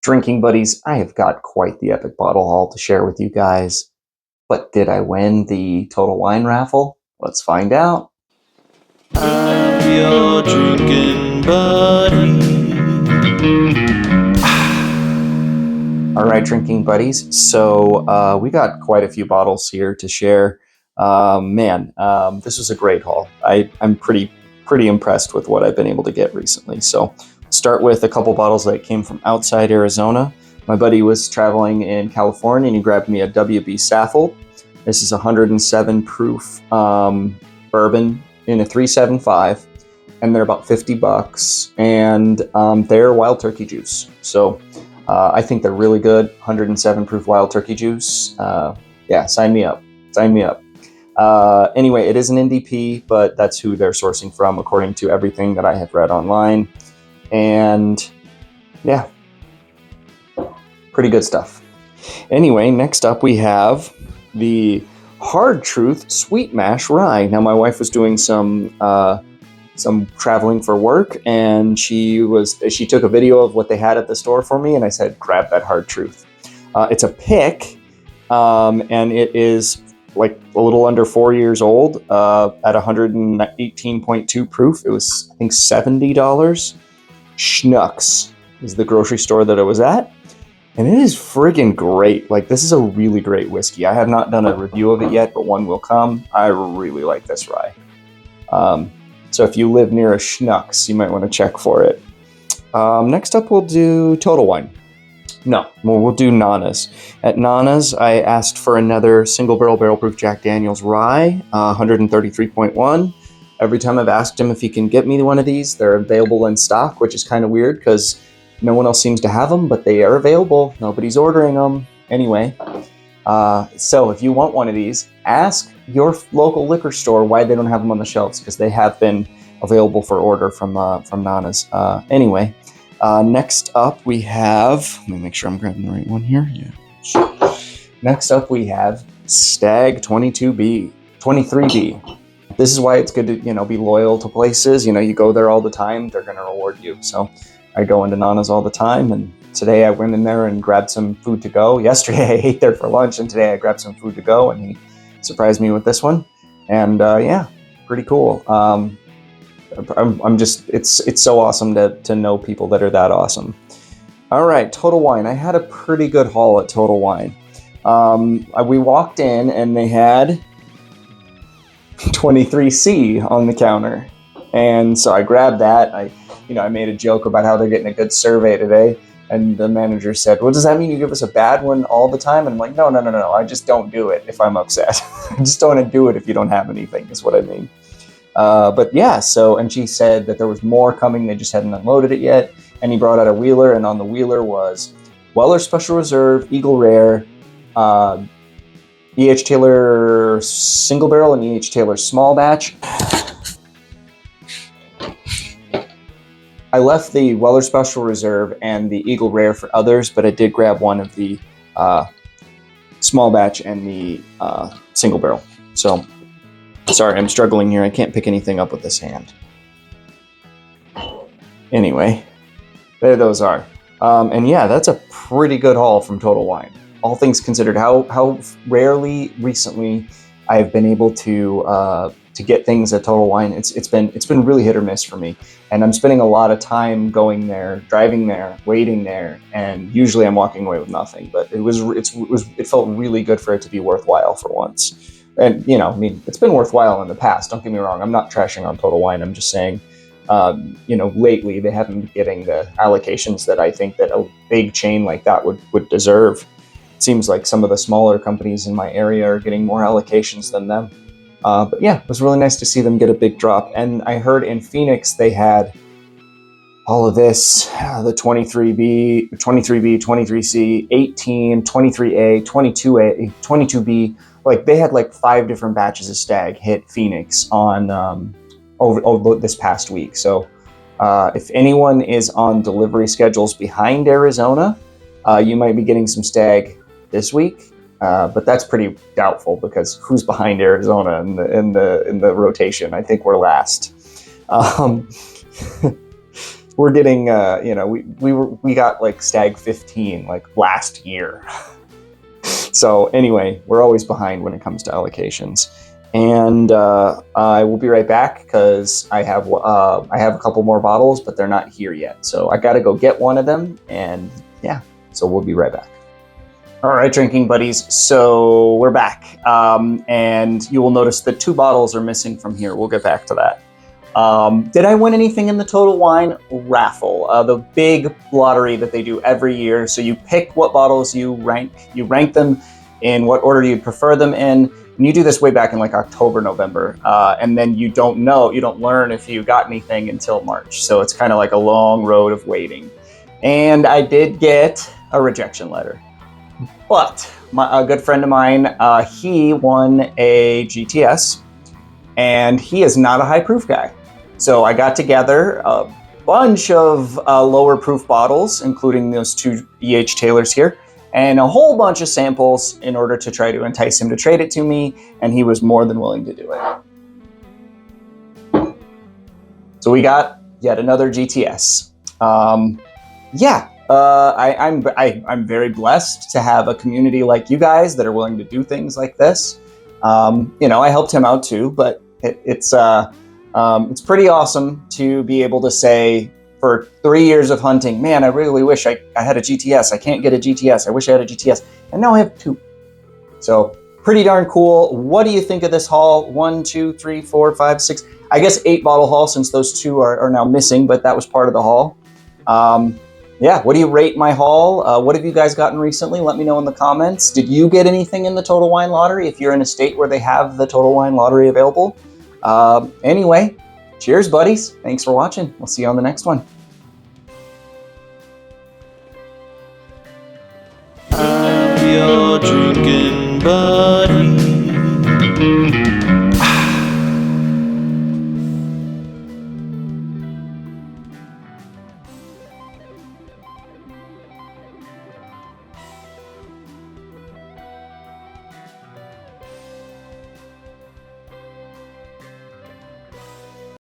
Drinking buddies, I have got quite the epic bottle haul to share with you guys. But did I win the Total Wine raffle? Let's find out. I'm your drinking buddy. All right, drinking buddies. So we got quite a few bottles here to share. This was a great haul. I'm pretty impressed with what I've been able to get recently. So start with a couple bottles that came from outside Arizona. My buddy was traveling in California and he grabbed me a WB Saffold. This is 107 proof bourbon in a 375, and they're about $50, and they're wild turkey juice. So I think they're really good. 107 proof wild turkey juice. Yeah, sign me up. Sign me up. Anyway, it is an NDP, but that's who they're sourcing from, according to everything that I have read online. And yeah, pretty good stuff. Anyway, next up we have the Hard Truth Sweet Mash Rye. Now, my wife was doing some traveling for work, and she took a video of what they had at the store for me, and I said, grab that Hard Truth. It's a pick, and it is like a little under 4 years old, at 118.2 proof. It was, I think, $70. Schnucks is the grocery store that it was at. And it is friggin' great. Like, this is a really great whiskey. I have not done a review of it yet, but one will come. I really like this rye. So if you live near a Schnucks, you might want to check for it. Next up, we'll do Total Wine. No, we'll do Nana's. At Nana's, I asked for another single barrel proof Jack Daniel's rye, 133.1. Every time I've asked him if he can get me one of these, they're available in stock, which is kind of weird because no one else seems to have them, but they are available. Nobody's ordering them. Anyway, so if you want one of these, ask your local liquor store why they don't have them on the shelves, because they have been available for order from Nana's. Anyway, next up we have, let me make sure I'm grabbing the right one here. Yeah. Next up we have Stag 23B. This is why it's good to, be loyal to places. You go there all the time, they're going to reward you. So I go into Nana's all the time, and today I went in there and grabbed some food to go. Yesterday I ate there for lunch, and today I grabbed some food to go, and he surprised me with this one. And yeah, pretty cool. I'm just, it's so awesome to know people that are that awesome. All right, Total Wine. I had a pretty good haul at Total Wine. We walked in and they had 23C on the counter, and so I grabbed that. I made a joke about how they're getting a good survey today, and the manager said, well, does that mean you give us a bad one all the time? And I'm like, no, I just don't do it if I'm upset. I just don't want to do it if you don't have anything, is what I mean. But yeah, and she said that there was more coming, they just hadn't unloaded it yet, and he brought out a wheeler, and on the wheeler was Weller Special Reserve, Eagle Rare, E.H. Taylor Single Barrel, and E.H. Taylor Small Batch. I left the Weller Special Reserve and the Eagle Rare for others, but I did grab one of the Small Batch and the Single Barrel. So, sorry, I'm struggling here. I can't pick anything up with this hand. Anyway, there those are. And yeah, that's a pretty good haul from Total Wine. All things considered, how rarely recently I've been able to get things at Total Wine. It's been really hit or miss for me, and I'm spending a lot of time going there, driving there, waiting there, and usually I'm walking away with nothing. But it felt really good for it to be worthwhile for once. And it's been worthwhile in the past. Don't get me wrong. I'm not trashing on Total Wine. I'm just saying, lately they haven't been getting the allocations that I think that a big chain like that would deserve. It seems like some of the smaller companies in my area are getting more allocations than them. But yeah, it was really nice to see them get a big drop. And I heard in Phoenix they had all of this, the 23B, 23C, 18, 23A, 22A, 22B. Like, they had like 5 different batches of Stag hit Phoenix on over this past week. So if anyone is on delivery schedules behind Arizona, you might be getting some Stag this week. But that's pretty doubtful, because who's behind Arizona in the rotation? I think we're last. we're getting, we got like Stag 15 like last year. So anyway, we're always behind when it comes to allocations. And I will be right back because I have a couple more bottles, but they're not here yet. So I got to go get one of them, and yeah, so we'll be right back. All right, drinking buddies. So we're back, and you will notice that 2 bottles are missing from here. We'll get back to that. Did I win anything in the Total Wine raffle? The big lottery that they do every year. So you pick what bottles you rank them in what order you'd prefer them in. And you do this way back in like October, November. And then you don't learn if you got anything until March. So it's kind of like a long road of waiting. And I did get a rejection letter. But a good friend of mine, he won a GTS, and he is not a high proof guy. So I got together a bunch of lower proof bottles, including those 2 E.H. Taylors here, and a whole bunch of samples in order to try to entice him to trade it to me, and he was more than willing to do it. So we got yet another GTS. I'm very blessed to have a community like you guys that are willing to do things like this. I helped him out too, but it's pretty awesome to be able to say, for 3 years of hunting, man, I really wish I had a GTS. I can't get a GTS. I wish I had a GTS. And now I have 2. So pretty darn cool. What do you think of this haul? 1, 2, 3, 4, 5, 6. I guess 8 bottle haul, since those 2 are now missing, but that was part of the haul. What do you rate my haul? What have you guys gotten recently? Let me know in the comments. Did you get anything in the Total Wine Lottery if you're in a state where they have the Total Wine Lottery available? Anyway, cheers, buddies. Thanks for watching. We'll see you on the next one. I'm your drinking buddy.